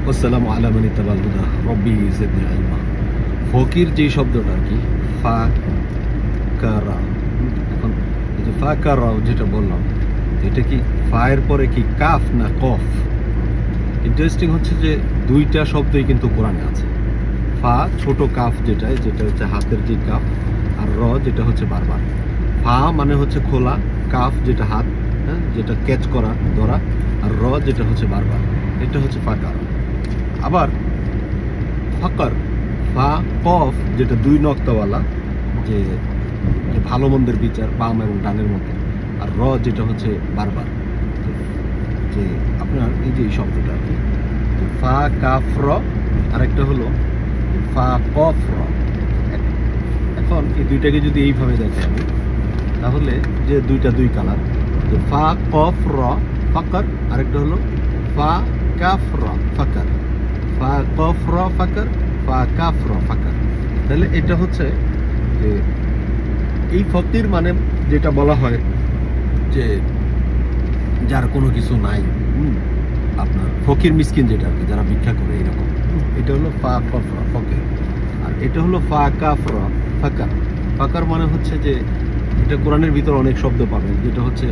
আসসালামু আলা মান ইত্তাবাল হুদা রব্বি জিদনি ইলমা। ফকির যে শব্দটা আর কি, ফাকারা। এখন এই যে ফাকারা যেটা বললাম, এটা কি ফায়ের পরে কি কাফ না কফ? ইন্টারেস্টিং হচ্ছে যে দুইটা শব্দই কিন্তু কোরআনে আছে। ফা ছোট কাফ যেটা হচ্ছে হাতের যে কাফ, আর র যেটা হচ্ছে বারবার। ফা মানে হচ্ছে খোলা, কাফ যেটা হাত, হ্যাঁ, যেটা ক্যাচ করা ধরা, আর র যেটা হচ্ছে বারবার। এটা হচ্ছে ফাকার। আবার ফাকার, ফা কফ যেটা দুই নক্তাওয়ালা, যে ভালো মন্দের বিচার বাম এবং ডানের মধ্যে, আর র যেটা হচ্ছে বারবার। যে আপনার এই যে শব্দটা আর কি, ফা কাফ র, আরেকটা হলো ফা কফ র। এখন এই দুইটাকে যদি এইভাবে দেখে আমি, তাহলে যে দুইটা দুই কালার, যে ফা কফ র ফাকার, আরেকটা হলো ফা কাফ র ফাকার। ফা কফ র ফাকার, ফা কাফ র ফাকার। তাহলে এটা হচ্ছে যে এই ফকির মানে যেটা বলা হয় যে যার কোনো কিছু নাই, আপনার ফকির মিসকিন যেটা আর কি, যারা ভিক্ষা করে এরকম, এটা হলো ফা কফ র ফকির। আর এটা হলো ফা কাফ র ফাকার। ফাকার মানে হচ্ছে যে এটা কোরআনের ভিতর অনেক শব্দ পাবেন, যেটা হচ্ছে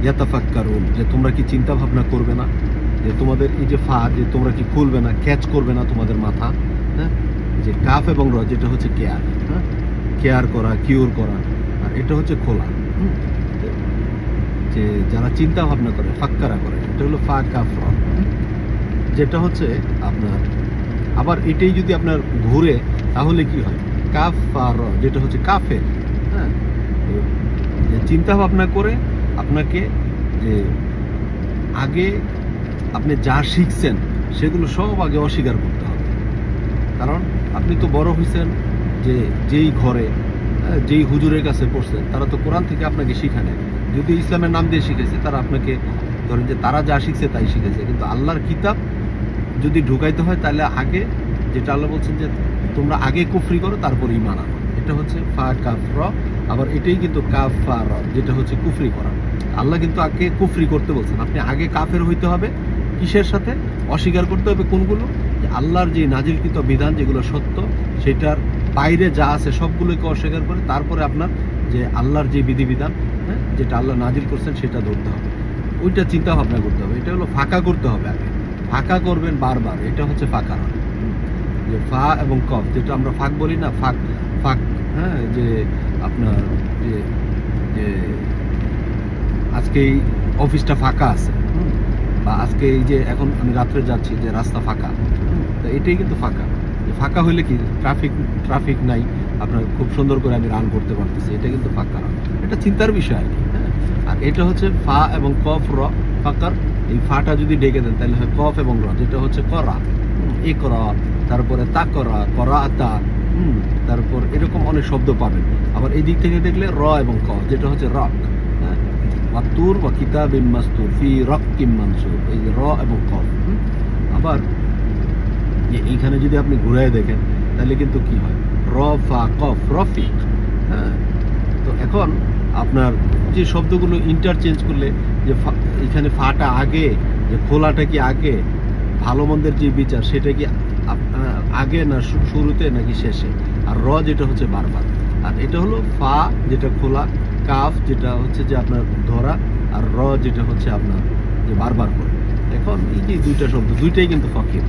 ইয়াতাফাক্কারুন, যে তোমরা কি চিন্তা ভাবনা করবে না, যে তোমাদের এই যে ফা, যে তোমরা কি খুলবে না, ক্যাচ করবে না তোমাদের মাথা, হ্যাঁ। যে কাফ এবং র যেটা হচ্ছে কেয়ার, হ্যাঁ, কেয়ার করা, কিউর করা, আর এটা হচ্ছে খোলা, যে যারা চিন্তা ভাবনা করে, ফাক্কারা করে, এটা হলো ফা কাফ র, যেটা হচ্ছে আপনার। আবার এটাই যদি আপনার ঘুরে, তাহলে কি হয়, কাফ ফা র, যেটা হচ্ছে কাফের, হ্যাঁ। চিন্তা ভাবনা করে আপনাকে যে আগে আপনি যা শিখছেন সেগুলো সব আগে অস্বীকার করতে হবে। কারণ আপনি তো বড় হয়েছেন যে যেই ঘরে, যেই হুজুরের কাছে পড়ছেন, তারা তো কোরআন থেকে আপনাকে শিখানে। যদি ইসলামের নাম দিয়ে শিখেছে, তারা আপনাকে ধরেন যে তারা যা শিখছে তাই শিখেছে। কিন্তু আল্লাহর কিতাব যদি ঢুকাইতে হয়, তাহলে আগে যেটা আল্লাহ বলছেন যে তোমরা আগে কুফরি করো তারপর ঈমান আনো, এটা হচ্ছে ফা কাফ র। আবার এটাই কিন্তু কাফ ফা র, যেটা হচ্ছে কুফরি করা। আল্লাহ কিন্তু আগে কুফরি করতে বলছেন, আপনি আগে কাফের হইতে হবে। কিসের সাথে? অস্বীকার করতে হবে কোনগুলো? যে আল্লাহর যে নাজিলকৃত বিধান যেগুলো সত্য, সেটার বাইরে যা আছে সবগুলোকে অস্বীকার করে তারপরে আপনার যে আল্লাহর যে বিধিবিধান, হ্যাঁ, যেটা আল্লাহ নাজিল করছেন সেটা ধরতে হবে। ওইটা চিন্তা ভাবনা করতে হবে। এটা হলো ফাঁকা করতে হবে আগে, ফাঁকা করবেন বারবার, এটা হচ্ছে ফাঁকা। যে ফা এবং কফ, যেটা আমরা ফাঁক বলি না, ফাঁক ফাঁক, হ্যাঁ, যে আপনার যে আজকে এই অফিসটা ফাঁকা আছে, বা আজকে এই যে এখন আমি রাত্রে যাচ্ছি, যে রাস্তা ফাঁকা, তো এটাই কিন্তু ফাঁকা। ফাঁকা হইলে কি, ট্রাফিক নাই, আপনার খুব সুন্দর করে আমি রান করতে পারতেছি, এটা কিন্তু ফাঁকা। এটা চিন্তার বিষয় আর কি, হ্যাঁ। আর এটা হচ্ছে ফা এবং কফ র ফাঁকার। এই ফাটা যদি ডেকে দেন, তাহলে হয় কফ এবং র, যেটা হচ্ছে করা, এ করা, তারপরে তা করা, করা তা, তারপর এরকম অনেক শব্দ পাবেন। আবার এই দিক থেকে দেখলে র এবং ক, যেটা হচ্ছে রক, হ্যাঁ, ওয়াতুর ওয়া কিতাবিন মাসতুর ফি রাক্কিম মানসুর, এই যে র এবং ক। আবার এইখানে যদি আপনি ঘুরায় দেখেন, তাহলে কিন্তু কি হয়, র ফা কফ রফিক, হ্যাঁ। তো এখন আপনার যে শব্দগুলো ইন্টারচেঞ্জ করলে, যে এখানে ফাটা আগে, যে খোলাটা কি আগে, ভালো মন্দের যে বিচার সেটা কি আগে না শুরুতে নাকি শেষে, আর র যেটা হচ্ছে বারবার। আর এটা হলো ফা যেটা খোলা, কাফ যেটা হচ্ছে যে আপনার ধরা, আর র যেটা হচ্ছে আপনার যে বারবার করে। এখন এই যে দুইটা শব্দ, দুইটাই কিন্তু ফকির।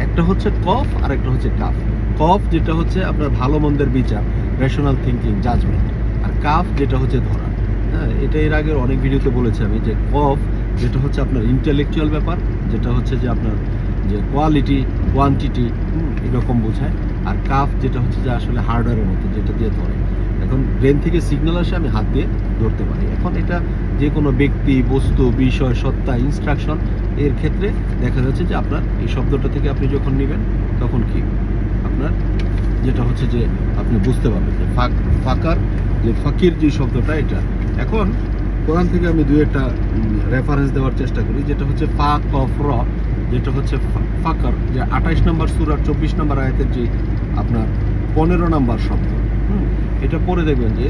একটা হচ্ছে কফ আর একটা হচ্ছে কাফ। কফ যেটা হচ্ছে আপনার ভালো মন্দের বিচার, রেশনাল থিঙ্কিং, জাজমেন্ট। আর কাফ যেটা হচ্ছে ধরা, হ্যাঁ। এটা এর আগের অনেক ভিডিওতে বলেছি আমি, যে কফ যেটা হচ্ছে আপনার ইন্টেলেকচুয়াল ব্যাপার, যেটা হচ্ছে যে আপনার যে কোয়ালিটি, কোয়ান্টিটি, এরকম বোঝায়। আর কাফ যেটা হচ্ছে যে আসলে হার্ডওয়্যারের মতো, যেটা দিয়ে ধরে। এখন ব্রেন থেকে সিগন্যাল আসে, আমি হাত দিয়ে ধরতে পারি। এখন এটা যে কোনো ব্যক্তি, বস্তু, বিষয়, সত্তা, ইনস্ট্রাকশন, এর ক্ষেত্রে দেখা যাচ্ছে যে আপনার এই শব্দটা থেকে আপনি যখন নেবেন, তখন কি আপনার যেটা হচ্ছে যে আপনি বুঝতে পারবেন যে ফাকার, যে ফকির যে শব্দটা এটা। এখন কোরআন থেকে আমি দুই একটা রেফারেন্স দেওয়ার চেষ্টা করি, যেটা হচ্ছে ফা কফ র, যেটা হচ্ছে ফাকার, যে 28 নম্বর সূরার 24 নম্বর আয়াতের যে আপনার 15 নম্বর শব্দ, এটা পড়ে দেখবেন যে